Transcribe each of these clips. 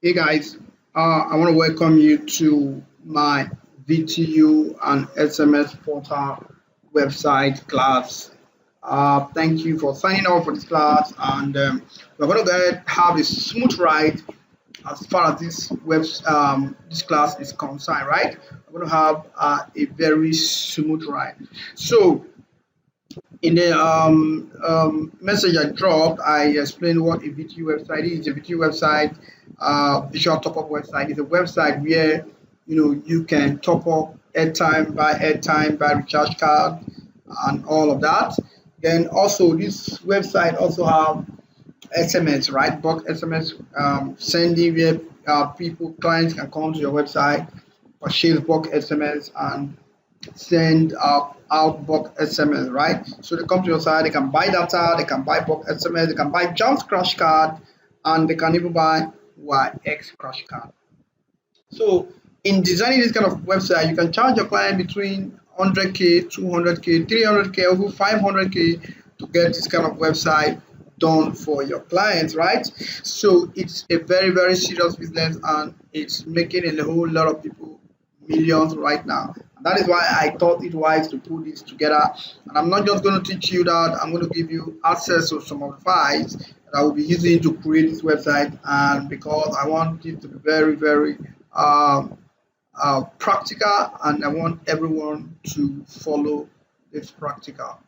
Hey guys, I want to welcome you to my VTU and SMS portal website class. Thank you for signing up for this class, and we're going to have a smooth ride as far as this class is concerned. Right, we're going to have a very smooth ride. So in the message I dropped, I explained what a VTU website is. A VTU website, visual top-up website, is a website where you can top up airtime, buy recharge card, and all of that. Then also this website also have SMS, right? Bulk SMS sending where clients can come to your website, purchase bulk SMS, and send out bulk SMS, right? So they come to your site, they can buy data, they can buy bulk SMS, they can buy just crash card, and they can even buy YX crash card. So in designing this kind of website, you can charge your client between 100K, 200K, 300K, over 500K to get this kind of website done for your clients, right? So it's a very, very serious business, and it's making a whole lot of people millions right now. And that is why I thought it wise to put this together. And I'm not just going to teach you that, I'm going to give you access to some of the files that I will be using to create this website. And because I want it to be very, very practical, and I want everyone to follow this practical.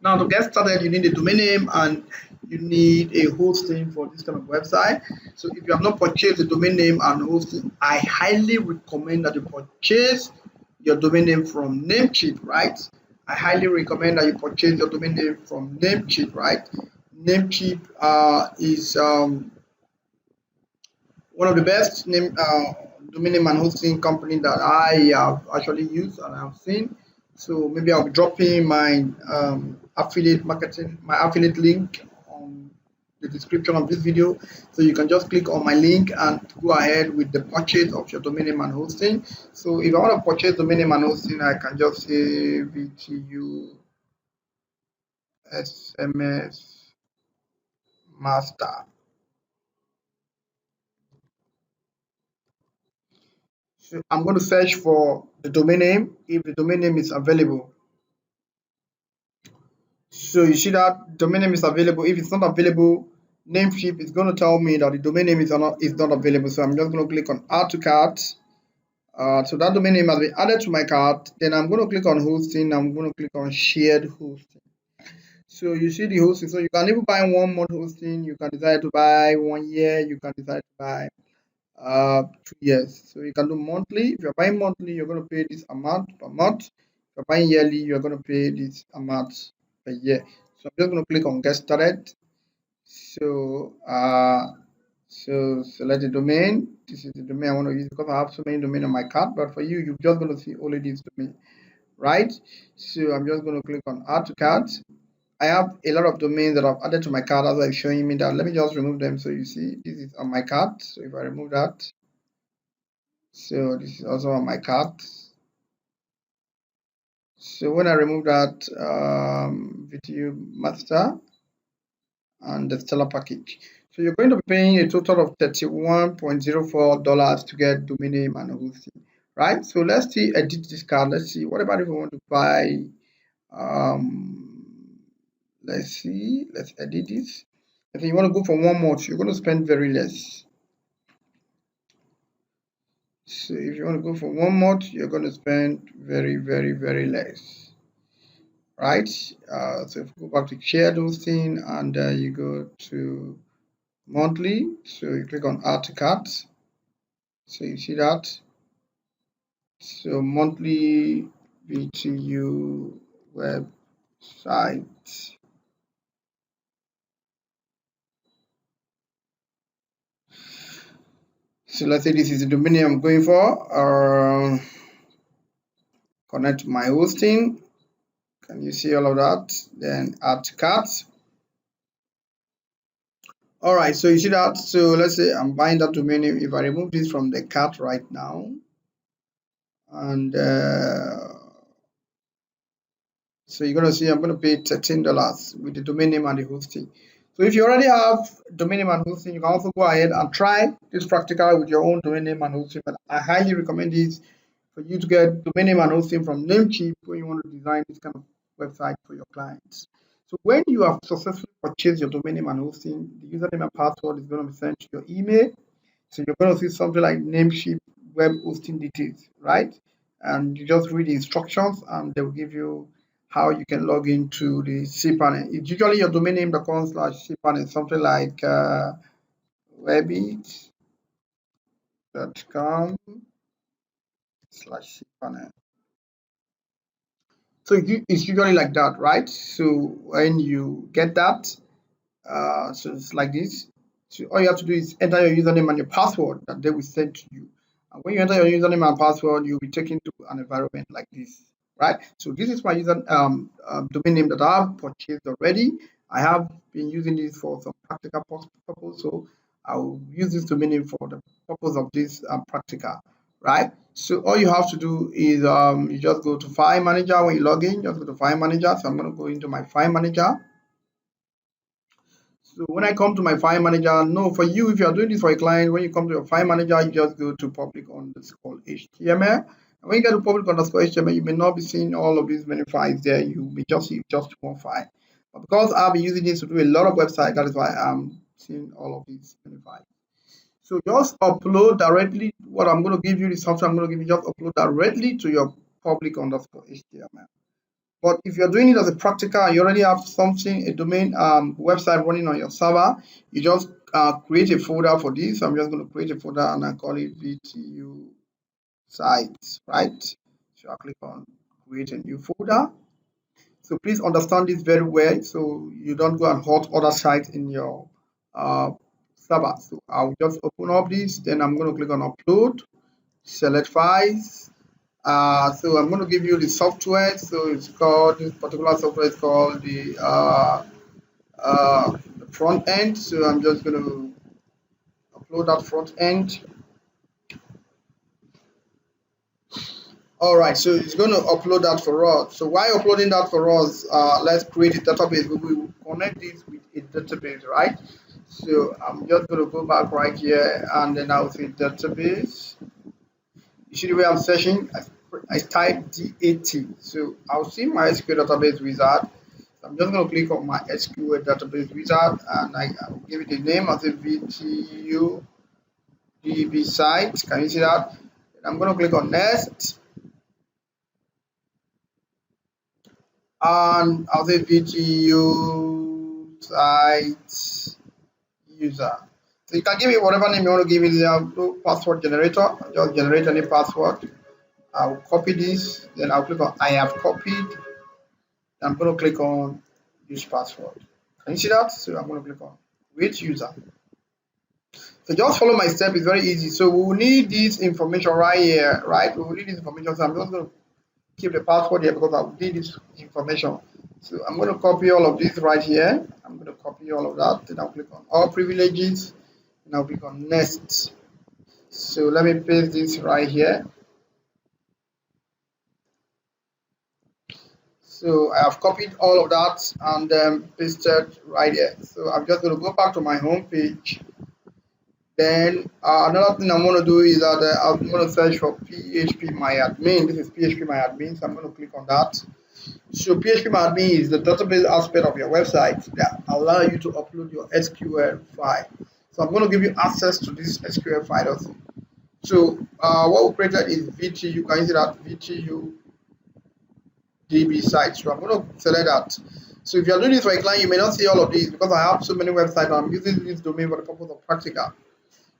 Now, to get started, you need a domain name and you need a hosting for this kind of website. So if you have not purchased a domain name and hosting, I highly recommend that you purchase your domain name from NAMECHEAP, right? I highly recommend that you purchase your domain name from NAMECHEAP, right? NAMECHEAP is one of the best domain name and hosting company that I have actually used and I've seen. So maybe I'll be dropping my affiliate link on the description of this video. So you can just click on my link and go ahead with the purchase of your domain name and hosting. So if I want to purchase domain name and hosting, I can just say VTU SMS master. So I'm going to search for the domain name if the domain name is available. So you see that domain name is available. If it's not available, NAMECHEAP is going to tell me that the domain name is not available. So I'm just going to click on add to cart. So that domain name has been added to my cart. Then I'm going to click on hosting. I'm going to click on shared hosting. So you see the hosting. So you can even buy 1 month hosting. You can decide to buy 1 year. You can decide to buy 2 years. So you can do monthly. If you're buying monthly, you're going to pay this amount per month. If you're buying yearly, you're going to pay this amount per year. So I'm just going to click on get started. So select the domain. This is the domain I want to use because I have so many domain on my card. But for you, you're just going to see only this domain, right? So I'm just going to click on add to cart. I have a lot of domains that I've added to my card. That's why it's showing me that. Let me just remove them. So you see, this is on my card. So if I remove that, so this is also on my card. So when I remove that, VTU master and the Stellar package. So you're going to be paying a total of $31.04 to get domain name and hosting, right? So let's see, edit this card. Let's see, what about if we want to buy, let's see, let's edit this. If you want to go for 1 month, you're going to spend very less. So if you want to go for 1 month, you're going to spend very, very, very less, right? So if you go back to shared hosting and you go to monthly, so you click on add to cart. So you see that. So monthly VTU website. So let's say this is the domain name I'm going for. Connect to my hosting. Can you see all of that? Then add to cart. All right, so you see that. So let's say I'm buying that domain name. If I remove this from the cart right now, and so you're gonna see I'm gonna pay $13 with the domain name and the hosting. So if you already have domain name and hosting, you can also go ahead and try this practical with your own domain name and hosting. But I highly recommend this for you to get domain name and hosting from NAMECHEAP when you want to design this kind of website for your clients. So when you have successfully purchased your domain name and hosting, the username and password is going to be sent to your email. So you're going to see something like NAMECHEAP web hosting details, right? And you just read the instructions and they will give you how you can log into the cPanel. It's usually your domain name.com/cPanel, something like webit.com/cPanel. So it's usually like that, right? So when you get that, so it's like this. So all you have to do is enter your username and your password that they will send to you. And when you enter your username and password, you'll be taken to an environment like this, right? So this is my domain name that I've purchased already. I have been using this for some practical purpose, so I'll use this domain name for the purpose of this practical, right? So all you have to do is you just go to File Manager when you log in. Just go to File Manager. So I'm going to go into my File Manager. So when I come to my file manager, no, for you, if you are doing this for a client, when you come to your file manager, you just go to public_HTML. And when you get to public_HTML, you may not be seeing all of these many files there. You may just see just one file. But because I've been using this to do a lot of websites, that is why I'm seeing all of these many files. So just upload directly. What I'm going to give you, the software I'm going to give you, just upload directly to your public_HTML. But if you're doing it as a practical and you already have something, a domain website running on your server, you just create a folder for this. I'm just going to create a folder and I call it VTU sites, right? So I'll click on create a new folder. So please understand this very well so you don't go and hurt other sites in your server. So I'll just open up this, then I'm going to click on upload, select files. So I'm going to give you the software. So it's called, this particular software is called the front end. So I'm just going to upload that front end. All right, so it's going to upload that for us. So while uploading that for us, let's create a database. We will connect this with a database, right? So I'm just going to go back right here and then I'll say database. You see the way I'm searching? I type DAT. So I'll see my SQL database wizard. So I'm just going to click on my SQL database wizard and I'll give it a name as a VTU DB site. Can you see that? And I'm going to click on next. And I'll say VTU site user. So you can give it whatever name you want to give it. The password generator. Just generate any password. I'll copy this, then I'll click on I have copied. I'm going to click on use password. Can you see that? So I'm going to click on create user. So just follow my step, it's very easy. So we will need this information right here, right? We will need this information. So I'm just going to keep the password here because I will need this information. So I'm going to copy all of this right here. I'm going to copy all of that. Then I'll click on all privileges and I'll click on next. So let me paste this right here. So I have copied all of that and pasted right here. So I'm just going to go back to my home page. Then another thing I'm going to do is that I'm going to search for phpMyAdmin. This is phpMyAdmin, so I'm going to click on that. So phpMyAdmin is the database aspect of your website that allow you to upload your SQL file. So I'm going to give you access to this SQL file also. So what we created is VTU. Can you see that? VTU DB site. So I'm going to select that. So if you're doing this for a client, you may not see all of these because I have so many websites. I'm using this domain for the purpose of practical.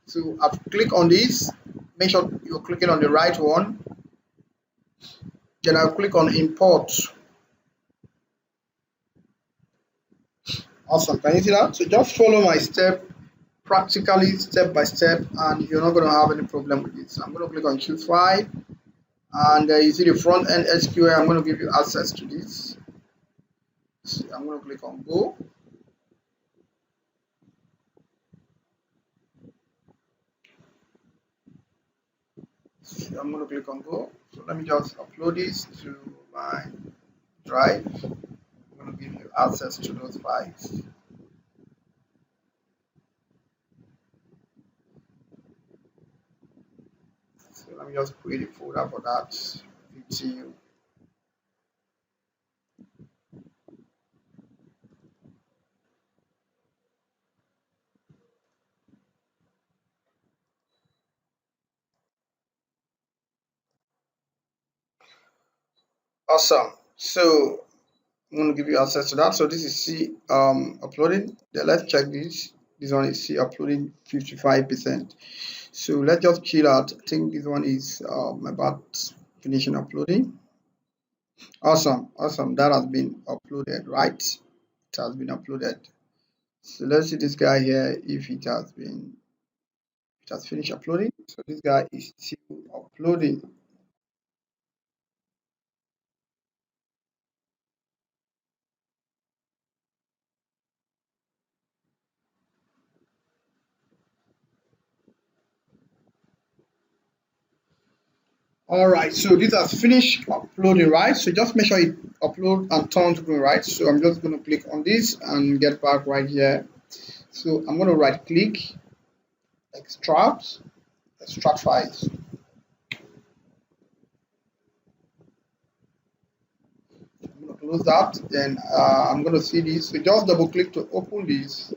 So I've clicked on this. Make sure you're clicking on the right one. Then I'll click on import. Awesome. Can you see that? So just follow my step practically, step by step, and you're not going to have any problem with this. So I'm going to click on choose file. And you see the front end SQL. I'm going to give you access to this. So I'm going to click on go. So I'm going to click on go. So let me just upload this to my drive. I'm going to give you access to those files. So let me just create a folder for that. VTU. Awesome. So I'm going to give you access to that. So this is C uploading. Then let's check this. This one is C uploading 55%. So let's just chill out. I think this one is about finishing uploading. Awesome, awesome. That has been uploaded, right? It has been uploaded. So let's see this guy here if it has finished uploading. So this guy is still uploading. All right, so this has finished uploading, right? So just make sure it upload and turns green, right? So I'm just going to click on this and get back right here. So I'm going to right click, extract files. I'm going to close that. Then I'm going to see this. So just double click to open this,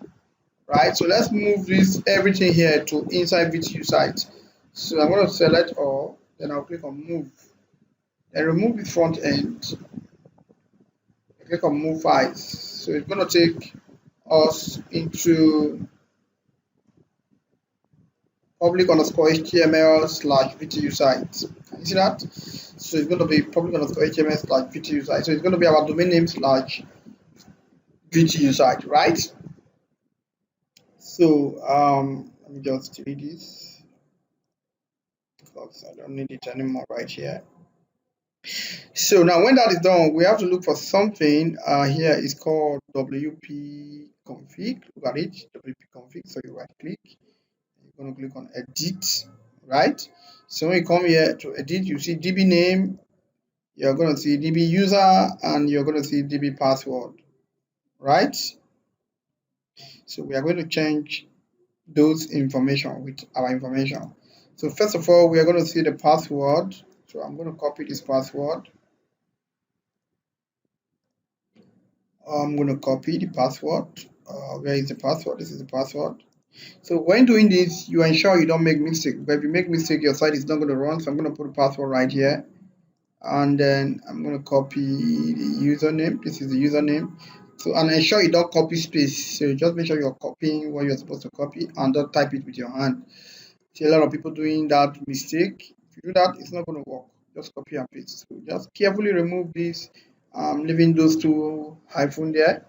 right? So let's move this everything here to inside VTU site. So I'm going to select all. Then I'll click on move. Then remove the front end. Click on move files. So it's going to take us into public_html/VTU site. Can you see that? So it's going to be public_html/VTU site. So it's going to be our domain name/VTU site, right? So let me just delete this because I don't need it anymore right here. So now when that is done, we have to look for something here. It's called WP config. Look at it, WP config. So you right click, you're going to click on edit, right? So when you come here to edit, you see DB name, you're going to see DB user, and you're going to see DB password, right? So we are going to change those information with our information. So first of all, we are going to see the password. So I'm going to copy this password. I'm going to copy the password. Where is the password? This is the password. So when doing this, you ensure you don't make mistake. But if you make mistake, your site is not going to run. So I'm going to put the password right here, and then I'm going to copy the username. This is the username. So and ensure you don't copy space. So just make sure you're copying what you're supposed to copy and don't type it with your hand. See a lot of people doing that mistake. If you do that, it's not going to work. Just copy and paste. So just carefully remove this, leaving those two hyphen there.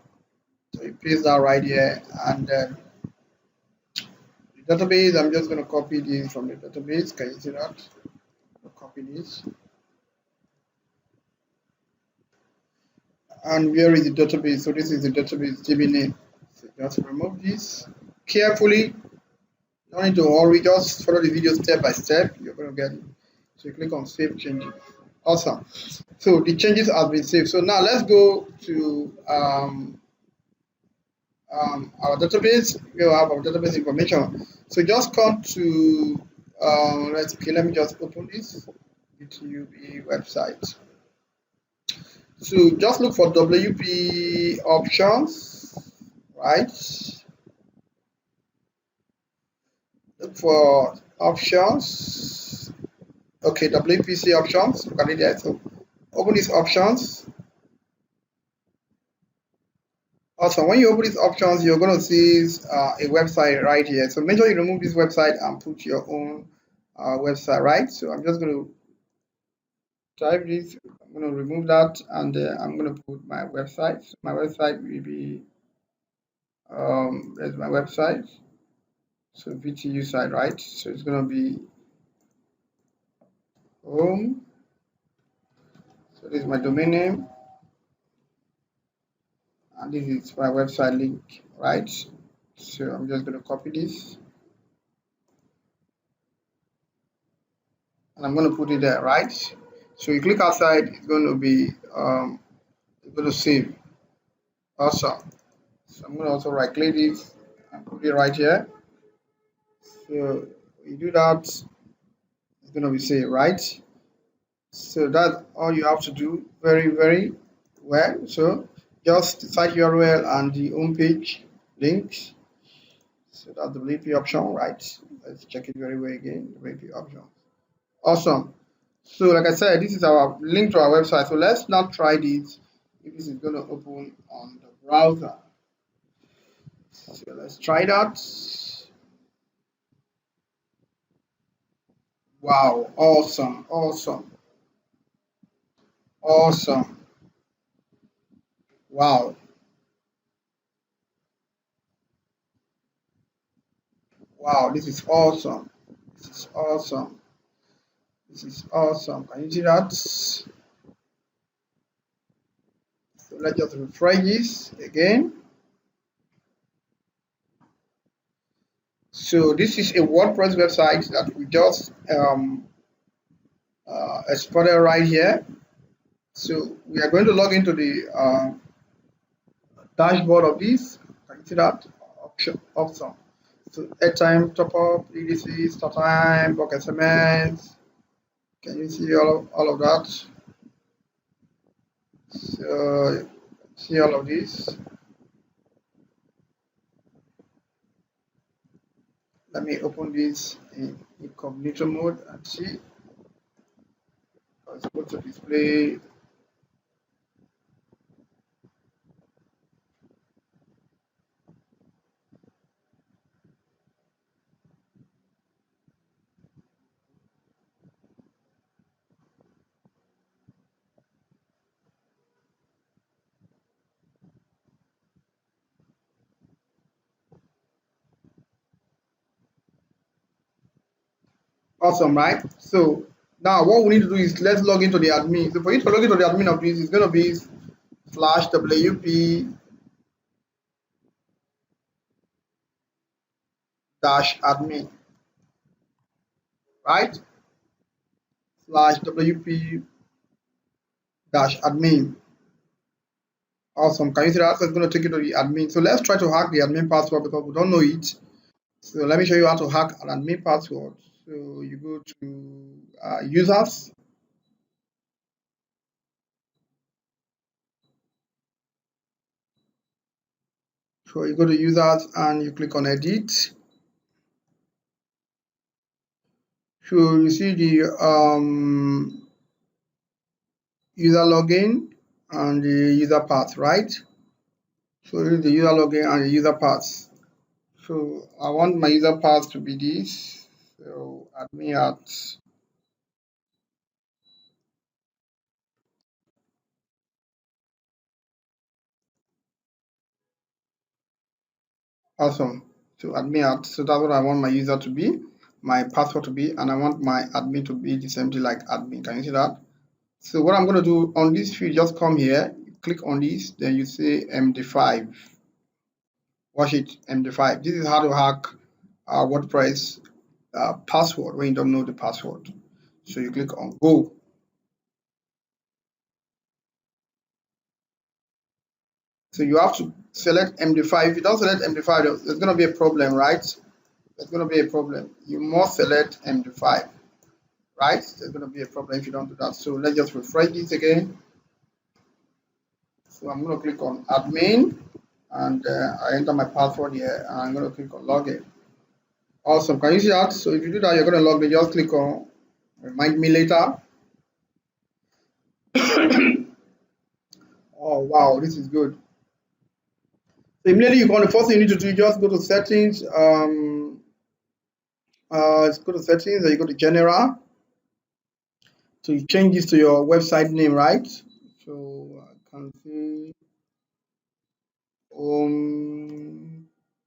So you paste that right here, and the database. I'm just going to copy this from the database. Can you see that? I'll copy this. And where is the database? So this is the database DB name. So just remove this carefully. Don't need to hurry. Just follow the video step by step. You're going to get it. So you click on save changes. Awesome. So the changes have been saved. So now let's go to our database. We'll have our database information. So just come to let me just open this VTU website. So just look for WP options, right? Look for options. Okay, WPC options. Look at it there. So open these options. Also, when you open these options, you're going to see a website right here. So make sure you remove this website and put your own website, right? So I'm just going to type this. I'm going to remove that, and I'm going to put my website. So my website will be there's my website. So VTU site, right? So it's going to be home. So this is my domain name, and this is my website link, right? So I'm just going to copy this, and I'm going to put it there, right? So you click outside, it's going to be it's going to save. Awesome. So I'm going to also right click this and put it right here. So you do that, it's going to be saved, right? So that's all you have to do. Very well. So just the site URL and the home page links. So that's the WP option, right? Let's check it very well again. The WP option. Awesome. So like I said, this is our link to our website. So let's now try this. If this is going to open on the browser. So let's try that. Wow, awesome. Wow, this is awesome. This is awesome. Can you see that? So let's just refresh this again. So this is a WordPress website that we just exported right here. So we are going to log into the dashboard of this. Can you see that option? Awesome. So airtime, top up, EDC, start time, book SMS. Can you see all of that? So see all of this. Let me open this in incognito mode and see. Let's go to display. Awesome, right? So now what we need to do is let's log into the admin. So for you to log into the admin of this, it's going to be /WP -admin, right? /WP -admin. Awesome. Can you see that? So it's going to take you to the admin. So let's try to hack the admin password because we don't know it. So let me show you how to hack an admin password. So you go to users. So you go to users and you click on edit. So you see the user login and the user path, right? So this is the user login and the user path. So I want my user path to be this. So admin at awesome. So admin at, so that's what I want my user to be, my password to be, and I want my admin to be the same thing like admin. Can you see that? So what I'm going to do on this field, just come here, click on this, then you say MD5. Watch it, MD5. This is how to hack WordPress password when you don't know the password. So you click on go. So you have to select MD5. If you don't select MD5, there's going to be a problem, right? There's going to be a problem. You must select MD5, right? There's going to be a problem if you don't do that. So let's just refresh this again. So I'm going to click on admin and I enter my password here and I'm going to click on login. Awesome. Can you see that? So if you do that, you're going to log in. Just click on remind me later. Oh, wow. This is good. So immediately you go on, the first thing you need to do, just go to settings. Go to settings and you go to general. So you change this to your website name, right? So I can see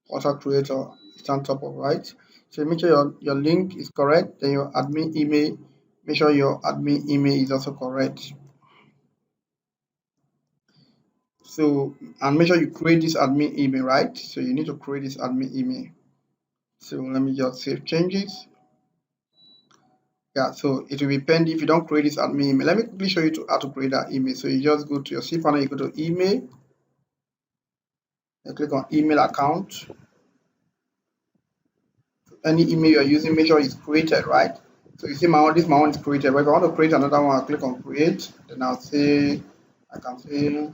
water creator is on top of, right? So make sure your link is correct, then your admin email, make sure your admin email is also correct. So and make sure you create this admin email, right? So you need to create this admin email. So let me just save changes. Yeah, so it will be pending if you don't create this admin email. Let me quickly show you how to create that email. So you just go to your cPanel, you go to email, you click on email account. Any email you're using, make sure it's created, right? So you see my one is created. But if I want to create another one, I'll click on create. Then I'll say I can say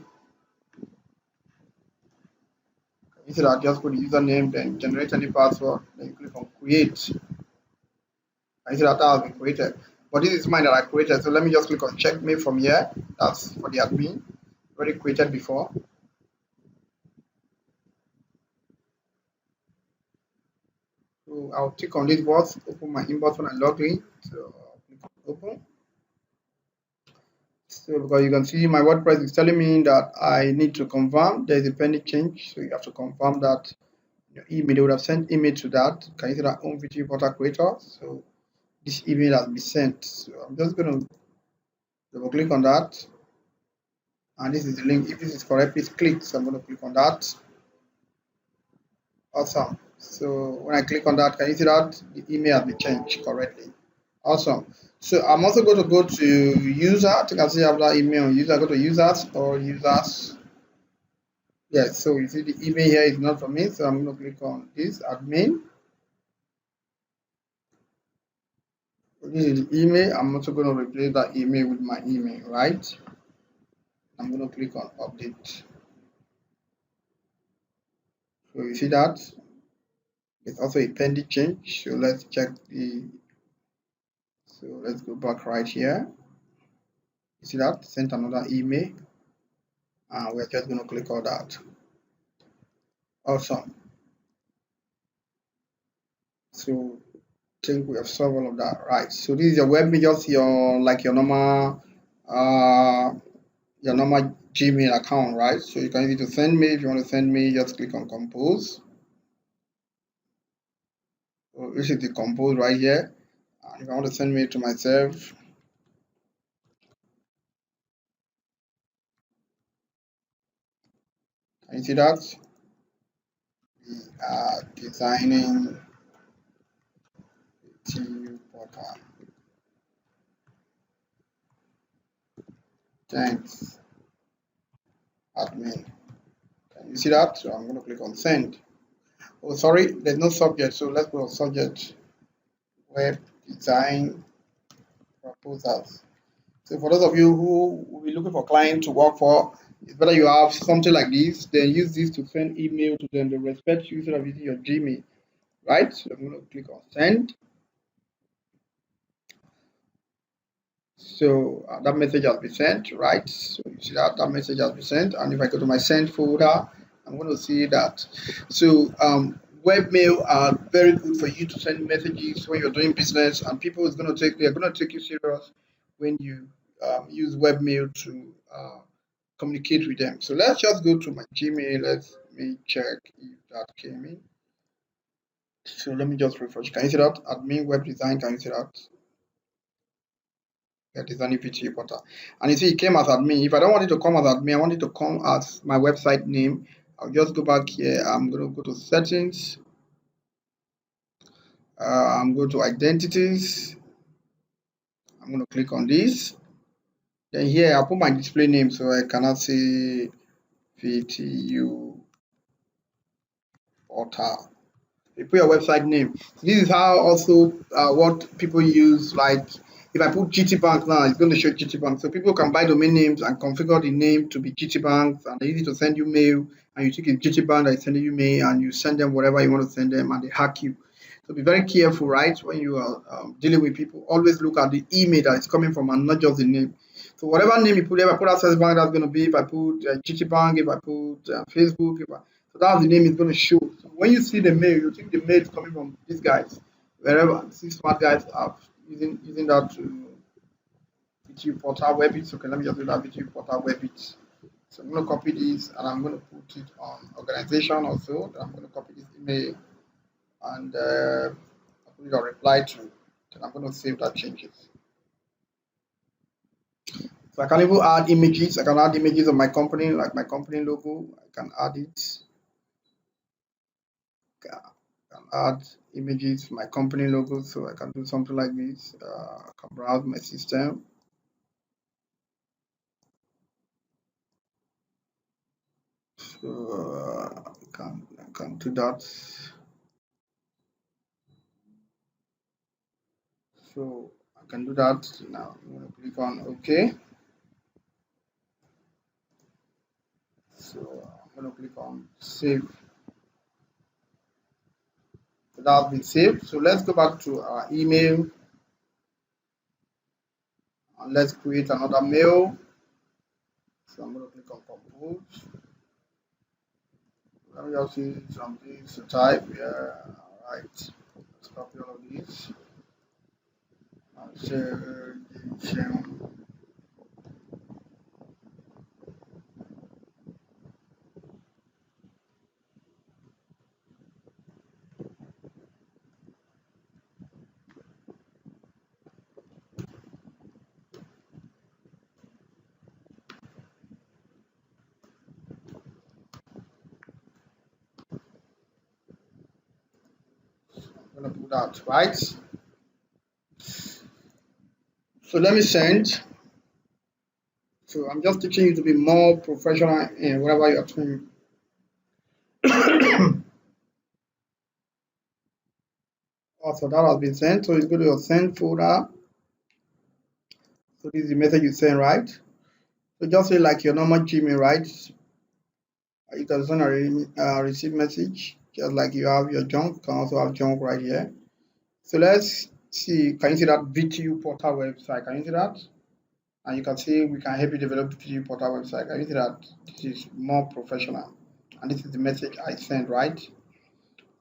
instead I'll just put the username, then generate any password, then you click on create. And you see that has been created. But this is mine that I created. So let me just click on check me from here. That's for the admin. Already created before. So I'll click on this box, open my inbox when I log in. So I'll click on open. So because you can see my WordPress is telling me that I need to confirm there's a pending change. So you have to confirm that your email, they would have sent email to that. Can you see that home VTU portal creator? So this email has been sent. So I'm just going to double click on that. And this is the link. If this is correct, please click. So I'm going to click on that. Awesome. So when I click on that, can you see that the email has been changed correctly? Awesome. So I'm also going to go to user. I think I see I have that email on user. Go to users or users. Yes. So you see the email here is not for me. So I'm going to click on this admin. So this is the email. I'm also going to replace that email with my email, right? I'm going to click on update. So you see that it's also a pending change. So let's check the. So let's go back right here. You see that sent another email. And we're just going to click on that. Awesome. So I think we have solved all of that, right? So this is your web page, just your like your normal Gmail account, right? So you can use it to send me. If you want to send me, just click on compose. So this is the compose right here. And if I want to send me to myself, can you see that? We are designing VTU portal. Thanks, admin. Can you see that? So I'm going to click on send. Oh, sorry, there's no subject. So let's go on subject. Web design proposals. So for those of you who will be looking for clients to work for, it's better you have something like this. Then use this to send email to them. They respect you instead of using your Gmail, right? So I'm going to click on send. So that message has been sent, right? So you see that message has been sent. And if I go to my send folder, I'm going to see that. So webmail are very good for you to send messages when you're doing business, and people is going to they're going to take you serious when you use webmail to communicate with them. So let's just go to my Gmail. Let me check if that came in. So let me just refresh. Can you see that? Admin web design. Can you see that? That is an VTU portal. And you see, it came as admin. If I don't want it to come as admin, I want it to come as my website name. I'll just go back here. I'm going to go to settings. I'm going to identities. I'm going to click on this. Then here I'll put my display name so I cannot say VTU portal. You put your website name. This is how also what people use. Like if I put GT Bank now, it's going to show GT Bank. So people can buy domain names and configure the name to be GT Bank, and they're easy to send you mail. And you think it's GT Bank that is sending you mail, and you send them whatever you want to send them, and they hack you. So be very careful, right? When you are dealing with people, always look at the email that is coming from and not just the name. So whatever name you put, if I put Access Bank, that's going to be. If I put GT Bank, if I put Facebook, so that's the name is going to show. So when you see the mail, you think the mail is coming from these guys, wherever. These smart guys are using that to VTU portal webit. Okay, let me just do that VTU portal webit. So I'm going to copy this and I'm going to put it on organization also. Then I'm going to copy this email and put it on reply to. Then I'm going to save that changes. So I can even add images. I can add images of my company, like my company logo. I can add it. I can add images, my company logo. So I can do something like this. I can browse my system. So I can do that. So I can do that now. I'm going to click on OK. So I'm going to click on save. So that's been saved. So let's go back to our email and let's create another mail. So I'm going to click on compose. Let me just use something to type. Yeah, all right. Let's copy all of these. Share. I'm going to put that right. So let me send. So I'm just teaching you to be more professional in whatever you're doing. Also, that has been sent. So it's go to your send folder. So this is the message you send, right? So just say like your normal Gmail, right? You can send a receive message, just like you have your junk. You can also have junk right here. So let's see. Can you see that VTU portal website? Can you see that? And you can see we can help you develop VTU portal website. Can you see that this is more professional? And this is the message I sent, right?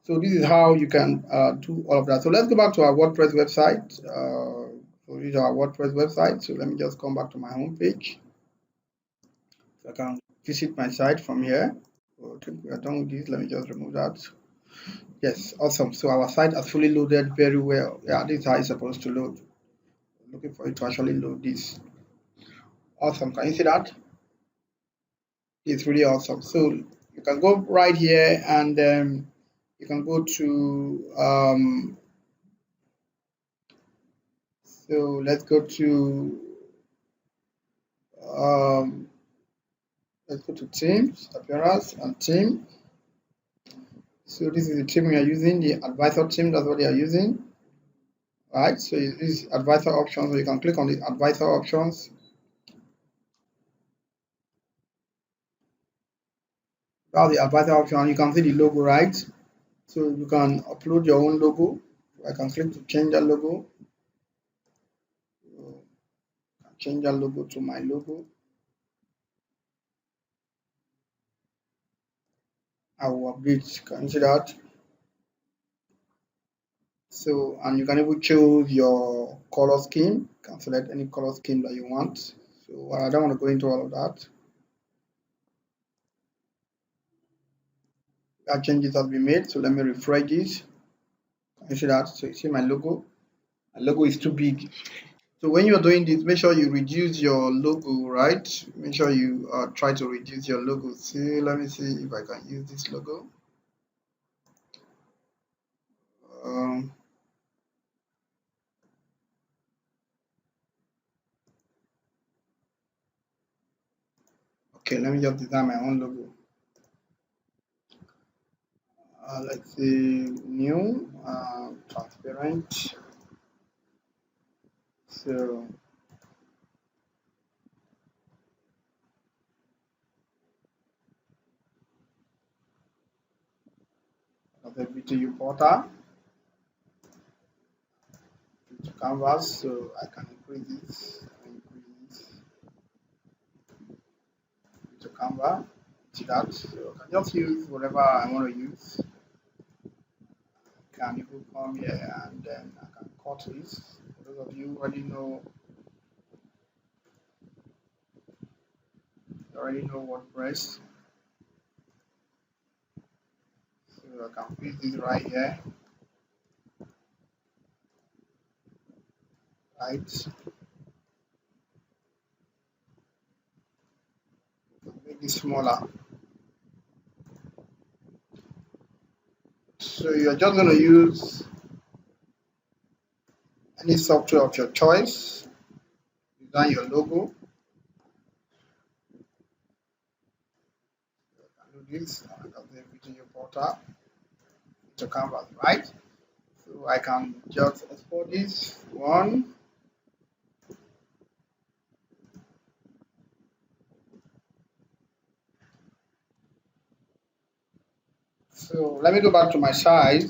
So this is how you can do all of that. So let's go back to our WordPress website. So this is our WordPress website. So let me just come back to my home page. So I can visit my site from here. So I think we are done with this. Let me just remove that. Yes, awesome. So our site has fully loaded very well. Yeah, this is how it's supposed to load. I'm looking for it to actually load this. Awesome. Can you see that? It's really awesome. So you can go right here and you can go to so let's go to um, let's go to Teams, Appearance, and Team. So this is the team we are using, the advisor team. That's what they are using. Right. So this is advisor options. So you can click on the advisor options. That's the advisor option. You can see the logo, right? So you can upload your own logo. I can click to change that logo. So change that logo to my logo. I will update. Can you see that? So, and you can even choose your color scheme. You can select any color scheme that you want. So I don't want to go into all of that. That changes have been made. So let me refresh this. Can you see that? So you see my logo. My logo is too big. So when you're doing this, make sure you reduce your logo, right? Make sure you try to reduce your logo. See, let me see if I can use this logo. Um, okay, let me just design my own logo. Let's see, new, transparent. So the VTU portal to canvas, so I can increase this to canvas to that. So I can just use whatever I want to use. I can even come here and then I can cut this. For those of you who already know WordPress. So I can put this right here. Right. Make this smaller. So you're just going to use any software of your choice. Design your logo. I can do this. I can say VTU portal to canvas, right? So I can just export this one. So let me go back to my site.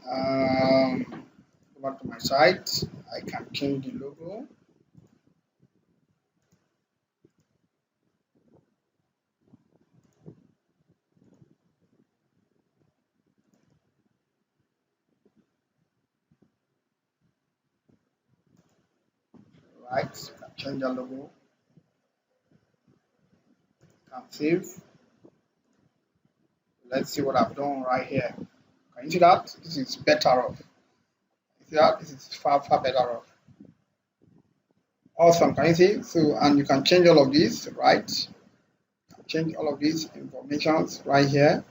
Go back to my site. I can change the logo. Right, I can change the logo. Can save. Let's see what I've done right here. Can you see that? This is better off. You see that? This is far better off. Awesome. Can you see? So, and you can change all of these, right? Change all of these informations right here.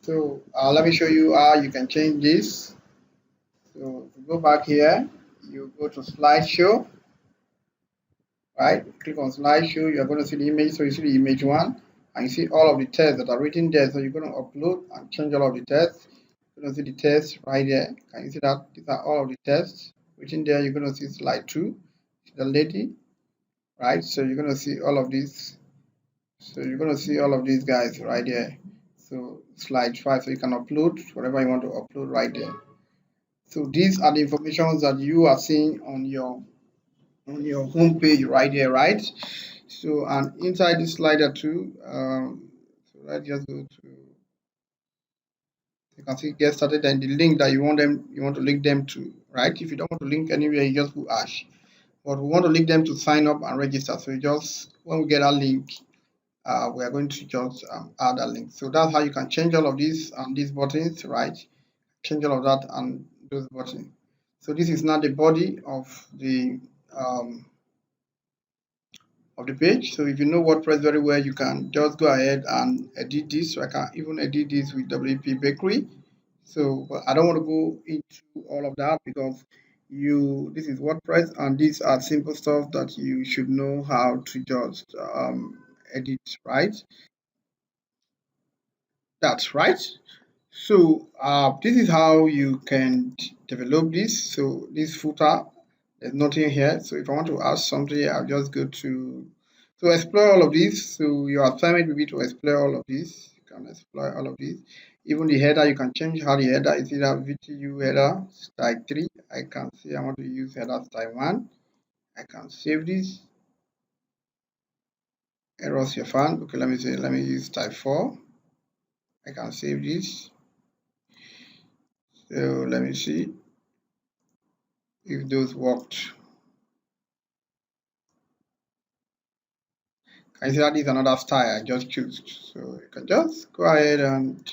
So let me show you how you can change this. So if you go back here, you go to slideshow, right? Click on slideshow, you're going to see the image. So you see the image one, and you see all of the tests that are written there. So you're going to upload and change all of the tests. You're going to see the tests right there. Can you see that? These are all of the tests written there. You're going to see slide 2, the lady, right? So you're going to see all of these. So you're going to see all of these guys right there. So slide 5, so you can upload whatever you want to upload right there. So these are the informations that you are seeing on your home page right there, right? So and inside this slider too, so let's just go to, you can see get started and the link that you want to link them to, right? If you don't want to link anywhere, you just go hash. But we want to link them to sign up and register. So you just, when we get a link, we are going to just add a link. So that's how you can change all of these and these buttons, right? Change all of that and those buttons. So this is not the body of the page. So if you know WordPress very well, you can just go ahead and edit this. So I can even edit this with WP Bakery. So but I don't want to go into all of that because this is WordPress and these are simple stuff that you should know how to just edit, right? That's right. So this is how you can develop this. So this footer, there's nothing here. So if I want to add something, I'll just go to explore all of this. So your assignment will be to explore all of this. You can explore all of this. Even the header, you can change how the header is either VTU header style 3. I can say I want to use header style 1. I can save this. Errors your fan. Okay, let me use style 4. I can save this. So let me see if those worked. Can you see that is another style I just choose? So you can just go ahead and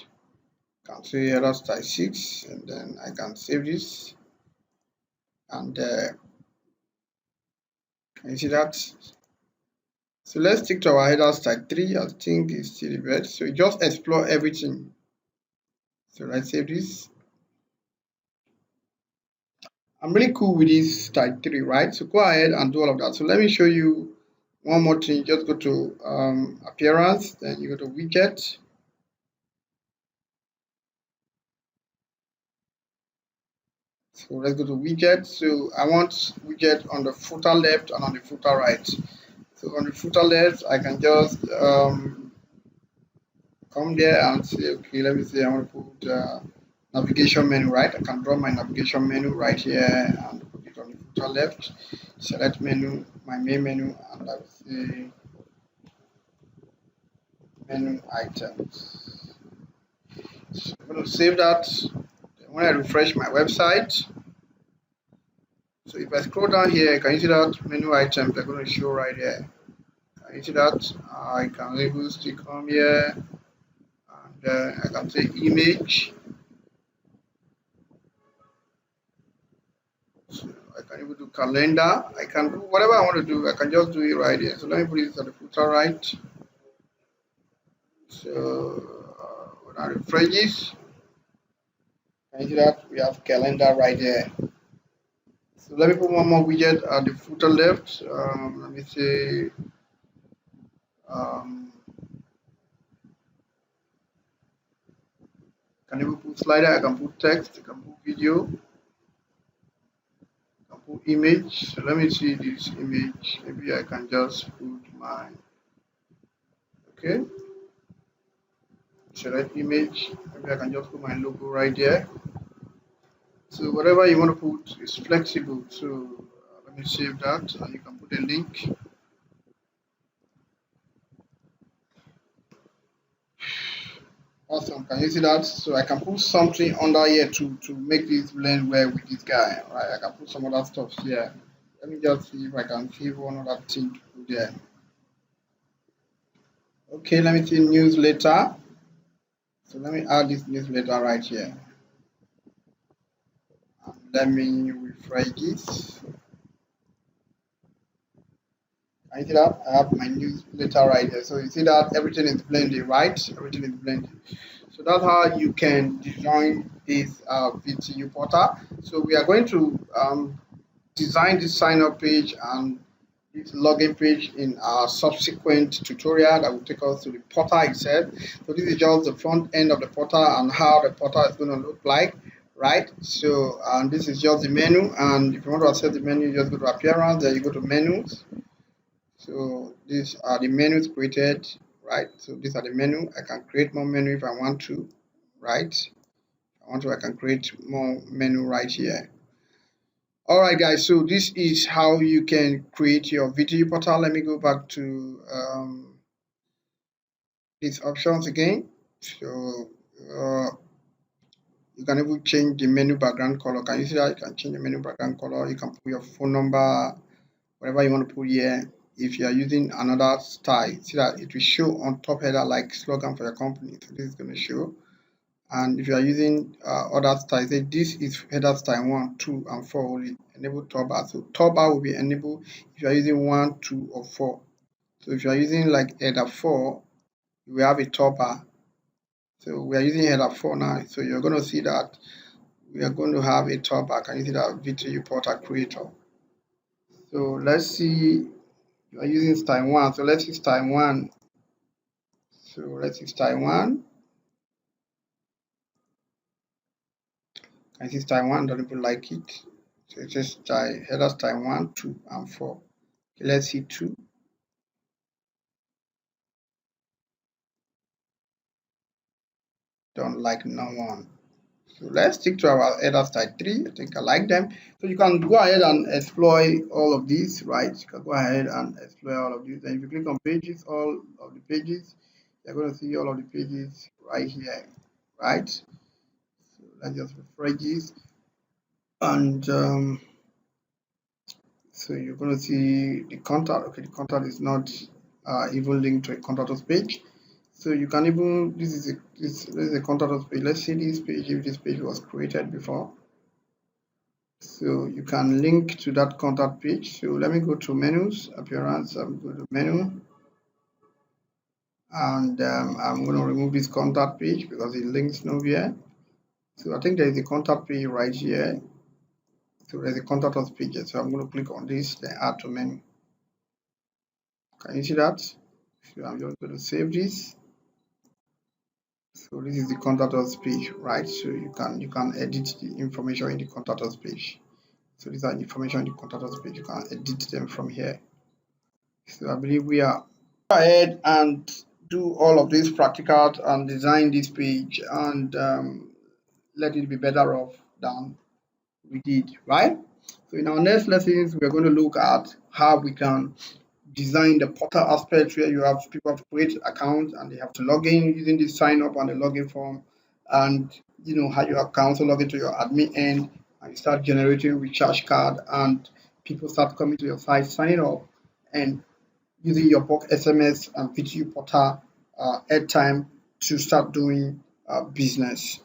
can say error style 6 and then I can save this and can you see that? So let's stick to our header style 3. I think it's still the best. So you just explore everything. So let's save this. I'm really cool with this style 3, right? So go ahead and do all of that. So let me show you one more thing. Just go to appearance, then you go to widget. So let's go to widget. So I want widget on the footer left and on the footer right. So on the footer left, I can just come there and say, okay, let me say I want to put navigation menu, right? I can draw my navigation menu right here and put it on the footer left. Select menu, my main menu, and I will say menu items. So I'm going to save that. When I refresh my website, so if I scroll down here, can you see that menu items are going to show right here? Can you see that? I can able to come here and I can say image. So I can even do calendar. I can do whatever I want to do. I can just do it right here. So let me put this at the footer right. So when I refresh this, can you see that we have calendar right here. So let me put one more widget at the footer left. Let me say I can even put slider, I can put text, I can put video, I can put image. So let me see this image. Maybe I can just put my, okay, select image. Maybe I can just put my logo right there. So whatever you want to put is flexible. So let me save that, and you can put a link. Awesome. Can you see that? So I can put something under here to make this blend well with this guy. Right? I can put some other stuff here. Let me just see if I can save one other thing to put there. Okay, let me see newsletter. So let me add this newsletter right here. And let me refresh this. Can you see that? I have my newsletter right there. So you see that everything is blended, right? Everything is blended. So that's how you can design this VTU portal. So we are going to design this sign up page and this login page in our subsequent tutorial that will take us to the portal itself. So this is just the front end of the portal and how the portal is going to look like, right? So this is just the menu, and if you want to access the menu, you just go to appearance, then you go to menus. So these are the menus created, right? So these are the menu. I can create more menu if I want to, right? If I want to, I can create more menu right here. All right, guys. So this is how you can create your VTU portal. Let me go back to these options again. So you can even change the menu background color. Can you see that? You can change the menu background color. You can put your phone number, whatever you want to put here. If you are using another style, see that it will show on top header like slogan for your company. So this is going to show. And if you are using other styles, say this is header style 1, 2, and 4 only. Enable top bar. So top bar will be enabled if you are using 1, 2, or 4. So if you are using like header 4, you will have a top bar. So we are using header 4 now. So you're going to see that we are going to have a top bar. Can you see that VTU portal creator? So let's see. You are using style 1. So let's see style 1. So let's see style 1. Can you see style 1? Don't people like it? So it says style header style 1, 2, and 4. Okay, let's see 2. Don't like no one. So let's stick to our header style 3. I think I like them. So you can go ahead and exploit all of these, right? You can go ahead and exploit all of these. And if you click on pages, all of the pages, you're going to see all of the pages right here, right? So let's just refresh this. And so you're going to see the contact. Okay, the contact is not even linked to a contact us page. So you can even, this is a contact us page. Let's see this page, if this page was created before. So you can link to that contact page. So let me go to menus, appearance, I'm going to menu. And I'm going to remove this contact page because it links nowhere. So I think there is a contact page right here. So there's a contact us page. So I'm going to click on this, then add to menu. Can you see that? So I'm just going to save this. So this is the contact us page, right? So you can edit the information in the contact us page. So these are the information in the contact us page. You can edit them from here. So I believe we are go ahead and do all of this practical and design this page and let it be better off than we did, right? So in our next lessons, we're going to look at how we can design the portal aspect where you have people have to create accounts and they have to log in using the sign up and the login form, and you know how your account will log into your admin end and you start generating recharge card and people start coming to your site signing up and using your bulk SMS and VTU portal airtime to start doing business.